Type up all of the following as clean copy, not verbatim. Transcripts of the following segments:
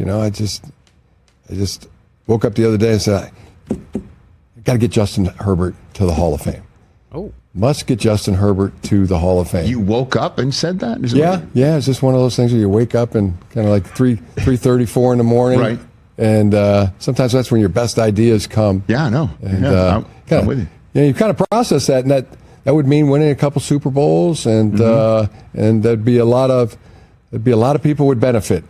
I just woke up the other day and said, I got to get Justin Herbert to the Hall of Fame. Oh. Must get Justin Herbert to the Hall of Fame. You woke up and said that? Yeah. It's just one of those things where you wake up and kind of like 3:34 in the morning. Right. And sometimes that's when your best ideas come. Yeah, I know. And, I'm with you. Yeah, you kind of process that, and that would mean winning a couple Super Bowls, and there'd be a lot of people would benefit,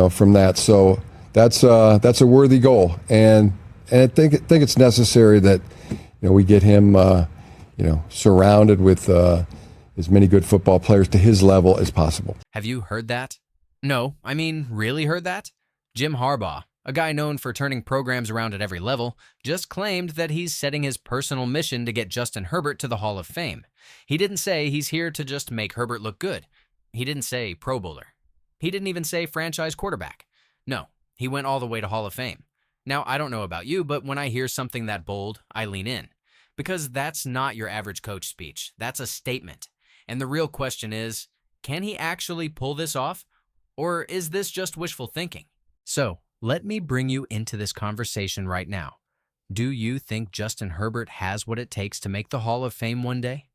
from that. So that's a worthy goal, and I think it's necessary that we get him surrounded with as many good football players to his level as possible. Have you heard that? No, I mean, really heard that? Jim Harbaugh, a guy known for turning programs around at every level, just claimed that he's setting his personal mission to get Justin Herbert to the Hall of Fame. He didn't say he's here to just make Herbert look good. He didn't say Pro Bowler. He didn't even say franchise quarterback. No, he went all the way to Hall of Fame. Now, I don't know about you, but when I hear something that bold, I lean in. Because that's not your average coach speech. That's a statement. And the real question is, can he actually pull this off? Or is this just wishful thinking? So, let me bring you into this conversation right now. Do you think Justin Herbert has what it takes to make the Hall of Fame one day?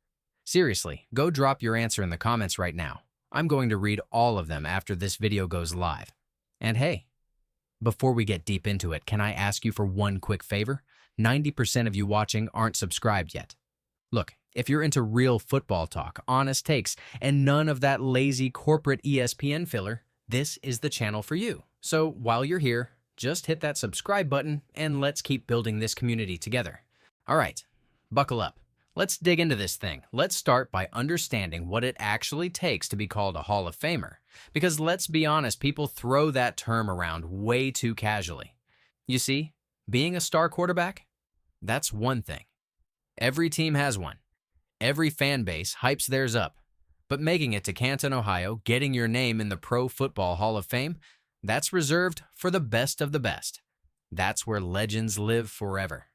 Seriously, go drop your answer in the comments right now. I'm going to read all of them after this video goes live. And hey, before we get deep into it, can I ask you for one quick favor? 90% of you watching aren't subscribed yet. Look, if you're into real football talk, honest takes, and none of that lazy corporate ESPN filler, this is the channel for you. So while you're here, just hit that subscribe button and let's keep building this community together. All right, buckle up. Let's dig into this thing. Let's start by understanding what it actually takes to be called a Hall of Famer. Because let's be honest, people throw that term around way too casually. You see, being a star quarterback, that's one thing. Every team has one. Every fan base hypes theirs up. But making it to Canton, Ohio, getting your name in the Pro Football Hall of Fame, that's reserved for the best of the best. That's where legends live forever.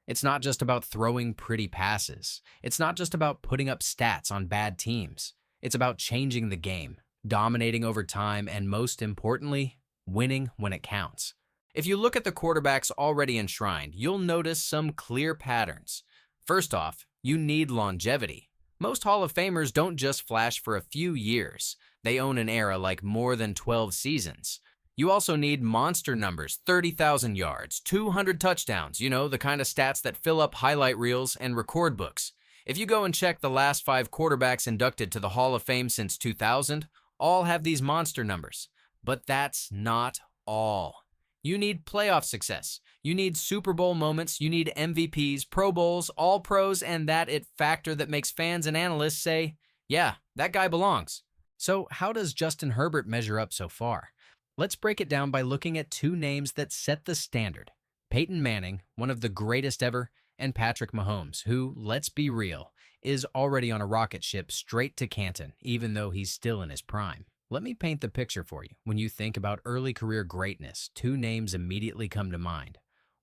It's not just about throwing pretty passes. It's not just about putting up stats on bad teams. It's about changing the game, dominating over time, and most importantly, winning when it counts. If you look at the quarterbacks already enshrined, you'll notice some clear patterns. First off, you need longevity. Most Hall of Famers don't just flash for a few years. They own an era like more than 12 seasons. You also need monster numbers, 30,000 yards, 200 touchdowns, the kind of stats that fill up highlight reels and record books. If you go and check the last 5 quarterbacks inducted to the Hall of Fame since 2000, all have these monster numbers. But that's not all. You need playoff success. You need Super Bowl moments. You need MVPs, Pro Bowls, All Pros, and that it factor that makes fans and analysts say, yeah, that guy belongs. So how does Justin Herbert measure up so far? Let's break it down by looking at 2 names that set the standard. Peyton Manning, one of the greatest ever, and Patrick Mahomes, who, let's be real, is already on a rocket ship straight to Canton, even though he's still in his prime. Let me paint the picture for you. When you think about early career greatness, 2 names immediately come to mind.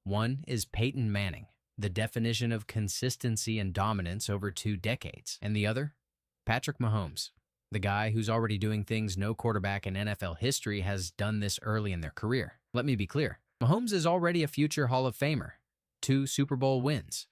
One is Peyton Manning, the definition of consistency and dominance over 2 decades. And the other, Patrick Mahomes, the guy who's already doing things no quarterback in NFL history has done this early in their career. Let me be clear. Mahomes is already a future Hall of Famer. 2 Super Bowl wins.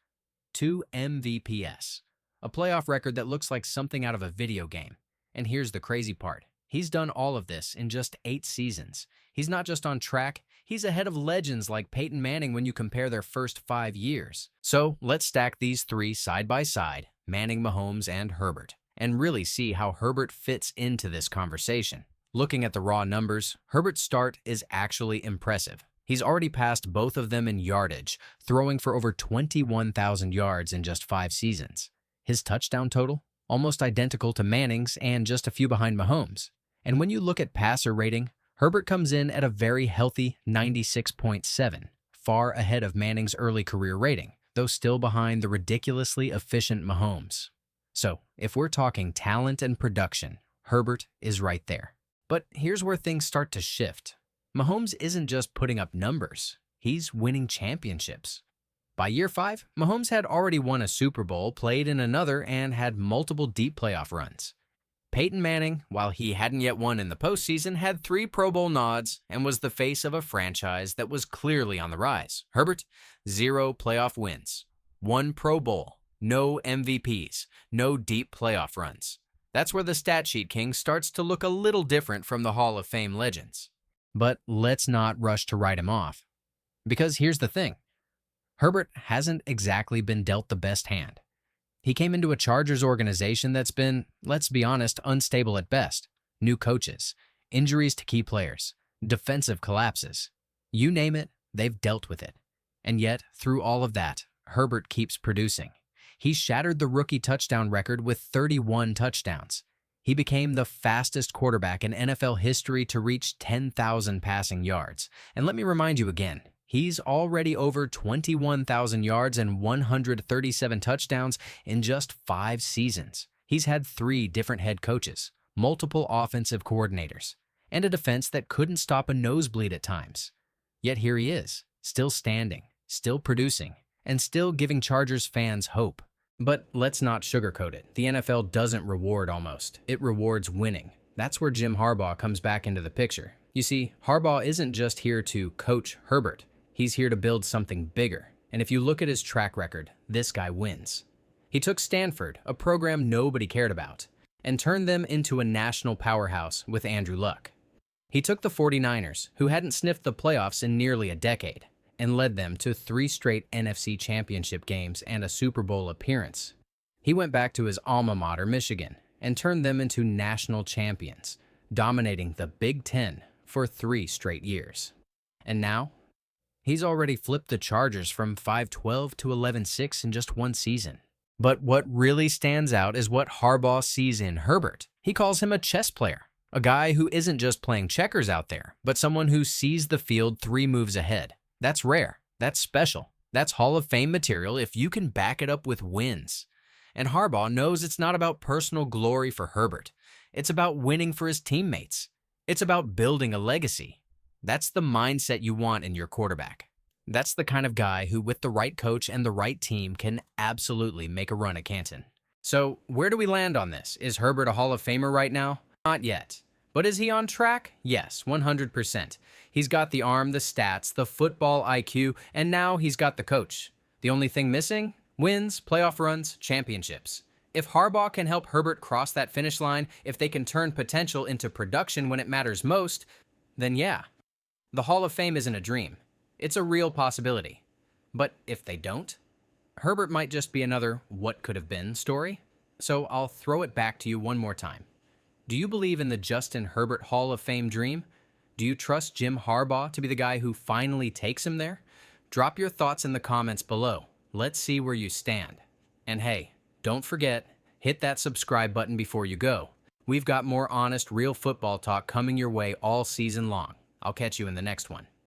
2 MVPs. A playoff record that looks like something out of a video game. And here's the crazy part. He's done all of this in just 8 seasons. He's not just on track, he's ahead of legends like Peyton Manning when you compare their first 5 years. So let's stack these 3 side by side, Manning, Mahomes, and Herbert, and really see how Herbert fits into this conversation. Looking at the raw numbers, Herbert's start is actually impressive. He's already passed both of them in yardage, throwing for over 21,000 yards in just 5 seasons. His touchdown total? Almost identical to Manning's and just a few behind Mahomes. And when you look at passer rating, Herbert comes in at a very healthy 96.7, far ahead of Manning's early career rating, though still behind the ridiculously efficient Mahomes. So, if we're talking talent and production, Herbert is right there. But here's where things start to shift. Mahomes isn't just putting up numbers, he's winning championships. By year 5, Mahomes had already won a Super Bowl, played in another, and had multiple deep playoff runs. Peyton Manning, while he hadn't yet won in the postseason, had 3 Pro Bowl nods and was the face of a franchise that was clearly on the rise. Herbert, 0 playoff wins, 1 Pro Bowl, no MVPs, no deep playoff runs. That's where the stat sheet king starts to look a little different from the Hall of Fame legends. But let's not rush to write him off. Because here's the thing. Herbert hasn't exactly been dealt the best hand. He came into a Chargers organization that's been, let's be honest, unstable at best. New coaches, injuries to key players, defensive collapses. You name it, they've dealt with it. And yet, through all of that, Herbert keeps producing. He shattered the rookie touchdown record with 31 touchdowns. He became the fastest quarterback in NFL history to reach 10,000 passing yards. And let me remind you again, he's already over 21,000 yards and 137 touchdowns in just 5 seasons. He's had 3 different head coaches, multiple offensive coordinators, and a defense that couldn't stop a nosebleed at times. Yet here he is, still standing, still producing, and still giving Chargers fans hope. But let's not sugarcoat it. The NFL doesn't reward almost. It rewards winning. That's where Jim Harbaugh comes back into the picture. You see, Harbaugh isn't just here to coach Herbert. He's here to build something bigger. And if you look at his track record, this guy wins. He took Stanford, a program nobody cared about, and turned them into a national powerhouse with Andrew Luck. He took the 49ers, who hadn't sniffed the playoffs in nearly a decade, and led them to 3 straight NFC championship games and a Super Bowl appearance. He went back to his alma mater, Michigan, and turned them into national champions, dominating the Big Ten for 3 straight years. And now, he's already flipped the Chargers from 5-12 to 11-6 in just 1 season. But what really stands out is what Harbaugh sees in Herbert. He calls him a chess player, a guy who isn't just playing checkers out there, but someone who sees the field 3 moves ahead. That's rare. That's special. That's Hall of Fame material if you can back it up with wins. And Harbaugh knows it's not about personal glory for Herbert. It's about winning for his teammates. It's about building a legacy. That's the mindset you want in your quarterback. That's the kind of guy who, with the right coach and the right team, can absolutely make a run at Canton. So, where do we land on this? Is Herbert a Hall of Famer right now? Not yet. But is he on track? Yes, 100%. He's got the arm, the stats, the football IQ, and now he's got the coach. The only thing missing? Wins, playoff runs, championships. If Harbaugh can help Herbert cross that finish line, if they can turn potential into production when it matters most, then yeah. The Hall of Fame isn't a dream. It's a real possibility. But if they don't, Herbert might just be another what could have been story. So I'll throw it back to you one more time. Do you believe in the Justin Herbert Hall of Fame dream? Do you trust Jim Harbaugh to be the guy who finally takes him there? Drop your thoughts in the comments below. Let's see where you stand. And hey, don't forget, hit that subscribe button before you go. We've got more honest, real football talk coming your way all season long. I'll catch you in the next one.